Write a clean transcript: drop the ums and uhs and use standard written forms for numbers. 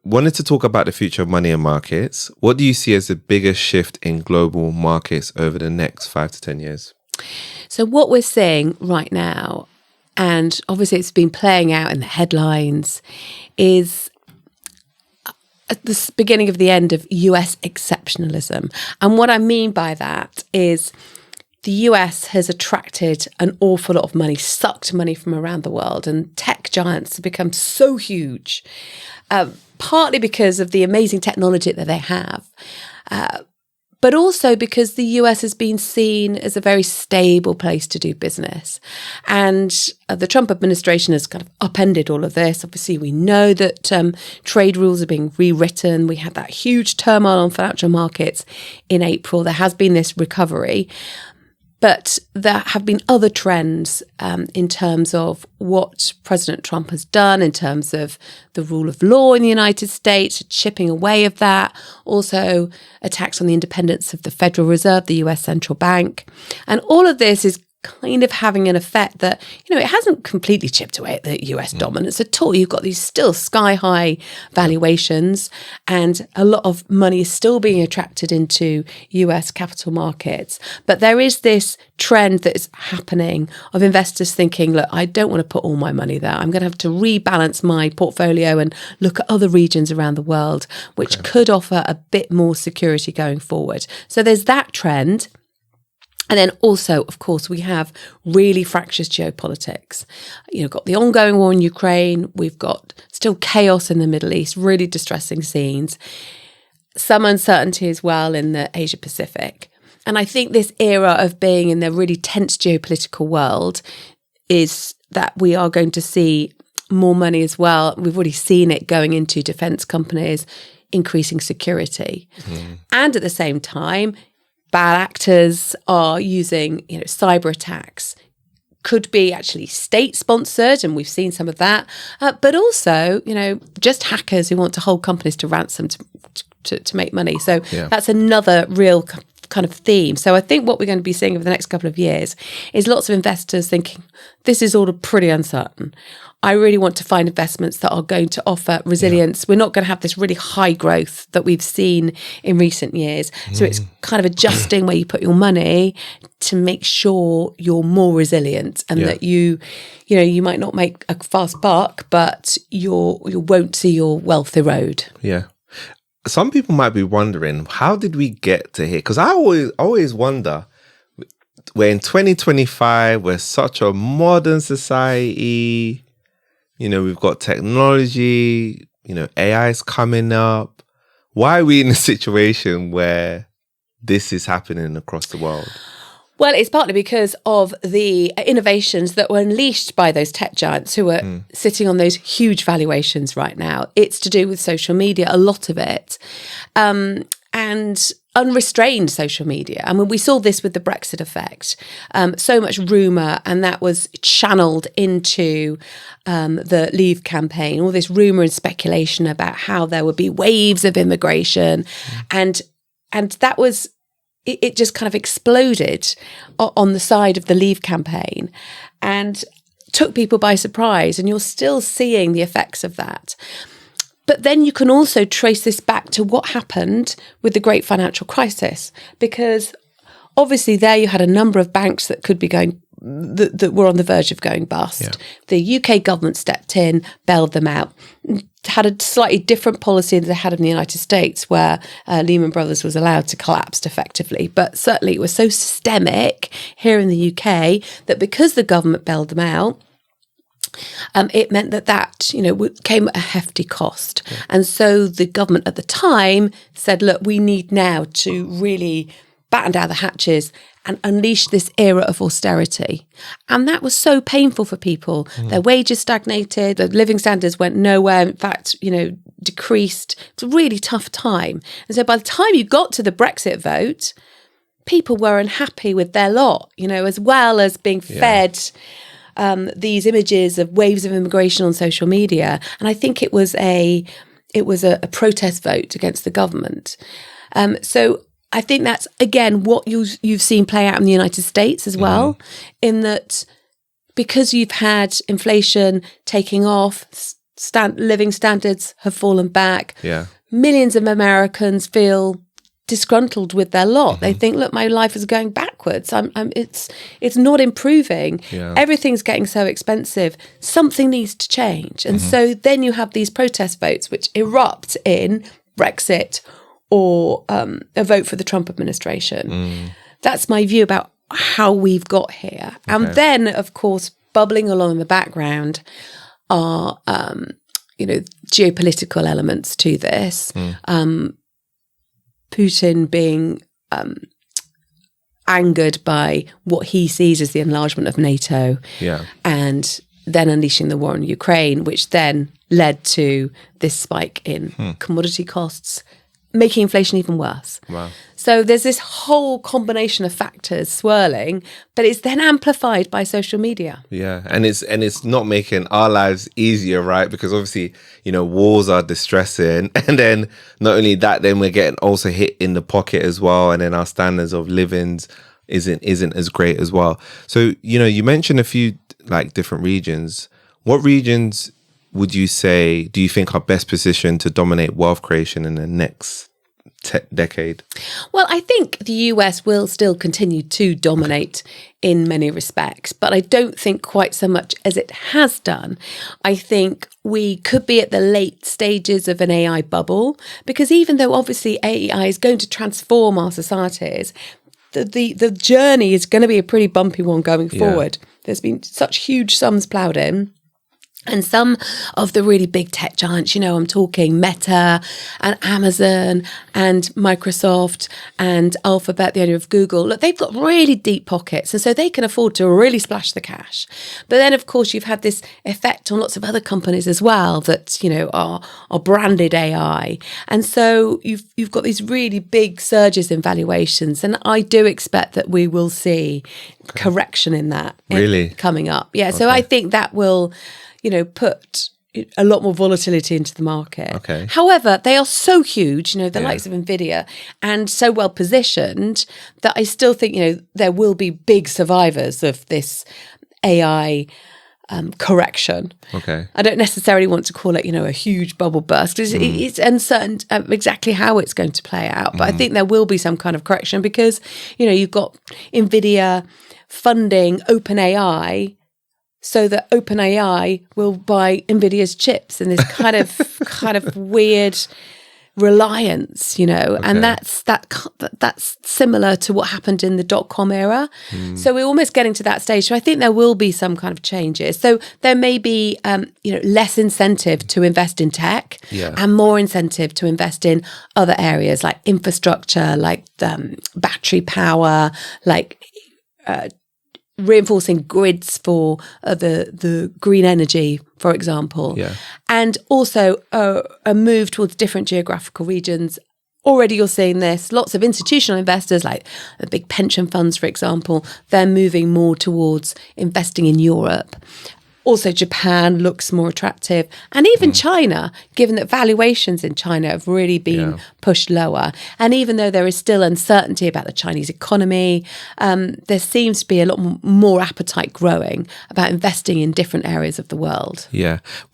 wanted to talk about the future of money and markets. What do you see as the biggest shift in global markets over the next 5 to 10 years? So what we're seeing right now, and obviously it's been playing out in the headlines, is at the beginning of the end of US exceptionalism. And what I mean by that is the US has attracted an awful lot of money, sucked money from around the world, and tech giants have become so huge, partly because of the amazing technology that they have, but also because the US has been seen as a very stable place to do business. And the Trump administration has kind of upended all of this. Obviously, we know that trade rules are being rewritten. We had that huge turmoil on financial markets in April. There has been this recovery. But there have been other trends in terms of what President Trump has done in terms of the rule of law in the United States, chipping away of that, also attacks on the independence of the Federal Reserve, the US central bank. And all of this is kind of having an effect that, it hasn't completely chipped away at the US dominance at all. You've got these still sky-high valuations, and a lot of money is still being attracted into US capital markets. But there is this trend that is happening of investors thinking, look, I don't want to put all my money there. I'm going to have to rebalance my portfolio and look at other regions around the world, which could offer a bit more security going forward. So there's that trend. And then also, of course, we have really fractious geopolitics. Got the ongoing war in Ukraine. We've got still chaos in the Middle East, really distressing scenes. Some uncertainty as well in the Asia Pacific. And I think this era of being in the really tense geopolitical world is that we are going to see more money as well. We've already seen it going into defense companies, increasing security. And at the same time, bad actors are using, cyber attacks. Could be actually state-sponsored, and we've seen some of that. But also, just hackers who want to hold companies to ransom to make money. So that's another real kind of theme. So I think what we're going to be seeing over the next couple of years is lots of investors thinking, this is all pretty uncertain. I really want to find investments that are going to offer resilience. We're not going to have this really high growth that we've seen in recent years. So it's kind of adjusting where you put your money to make sure you're more resilient, and that you might not make a fast buck, but you won't see your wealth erode. Yeah. Some people might be wondering, how did we get to here? Because I always wonder, we're in 2025, we're such a modern society. We've got technology, AI is coming up. Why are we in a situation where this is happening across the world? Well, it's partly because of the innovations that were unleashed by those tech giants who are sitting on those huge valuations right now. It's to do with social media, a lot of it, and unrestrained social media. I mean, we saw this with the Brexit effect. So much rumour, and that was channeled into the Leave campaign, all this rumour and speculation about how there would be waves of immigration. And that was... It just kind of exploded on the side of the Leave campaign and took people by surprise. And you're still seeing the effects of that. But then you can also trace this back to what happened with the great financial crisis, because obviously there you had a number of banks that could be going, that were on the verge of going bust. Yeah. The UK government stepped in, bailed them out, had a slightly different policy than they had in the United States, where Lehman Brothers was allowed to collapse effectively. But certainly it was so systemic here in the UK that because the government bailed them out, it meant that came at a hefty cost. Yeah. And so the government at the time said, look, we need now to really batten down the hatches and unleash this era of austerity. And that was so painful for people. Their wages stagnated, their living standards went nowhere, in fact, decreased. It's a really tough time. And so by the time you got to the Brexit vote, people were unhappy with their lot, as well as being fed these images of waves of immigration on social media. And I think it was a protest vote against the government. So I think that's, again, what you've seen play out in the United States as well, in that because you've had inflation taking off, living standards have fallen back. Yeah. Millions of Americans feel disgruntled with their lot. They think, look, my life is going backwards. It's not improving. Yeah. Everything's getting so expensive. Something needs to change. And so then you have these protest votes which erupt in Brexit or a vote for the Trump administration. That's my view about how we've got here. Okay. And then, of course, bubbling along in the background are, geopolitical elements to this. Putin being angered by what he sees as the enlargement of NATO, and then unleashing the war in Ukraine, which then led to this spike in commodity costs, making inflation even worse. Wow. So there's this whole combination of factors swirling, but it's then amplified by social media. Yeah, and it's not making our lives easier, right? Because obviously, wars are distressing, and then not only that, then we're getting also hit in the pocket as well, and then our standards of living isn't as great as well. So you mentioned a few different regions. What regions would you say do you think are best positioned to dominate wealth creation in the next decade? Well, I think the US will still continue to dominate in many respects, but I don't think quite so much as it has done. I think we could be at the late stages of an AI bubble, because even though obviously AI is going to transform our societies, the journey is going to be a pretty bumpy one going forward. There's been such huge sums ploughed in. And some of the really big tech giants, I'm talking Meta and Amazon and Microsoft and Alphabet, the owner of Google. Look, they've got really deep pockets, and so they can afford to really splash the cash. But then, of course, you've had this effect on lots of other companies as well that, are branded AI. And so you've got these really big surges in valuations. And I do expect that we will see correction in that coming up. Yeah, so I think that will put a lot more volatility into the market. Okay. However, they are so huge, the likes of NVIDIA, and so well positioned that I still think, there will be big survivors of this AI correction. Okay. I don't necessarily want to call it, a huge bubble burst, because it's uncertain exactly how it's going to play out. But I think there will be some kind of correction because, you've got NVIDIA funding OpenAI, so that OpenAI will buy NVIDIA's chips in this kind of weird reliance, and that's similar to what happened in the .com era. So we're almost getting to that stage. So I think there will be some kind of changes. So there may be, less incentive to invest in tech and more incentive to invest in other areas like infrastructure, like battery power, like reinforcing grids for the green energy, for example, and also a move towards different geographical regions. Already you're seeing this. Lots of institutional investors, like the big pension funds, for example, they're moving more towards investing in Europe. Also, Japan looks more attractive. And even China, given that valuations in China have really been pushed lower. And even though there is still uncertainty about the Chinese economy, there seems to be a lot more appetite growing about investing in different areas of the world. Yeah.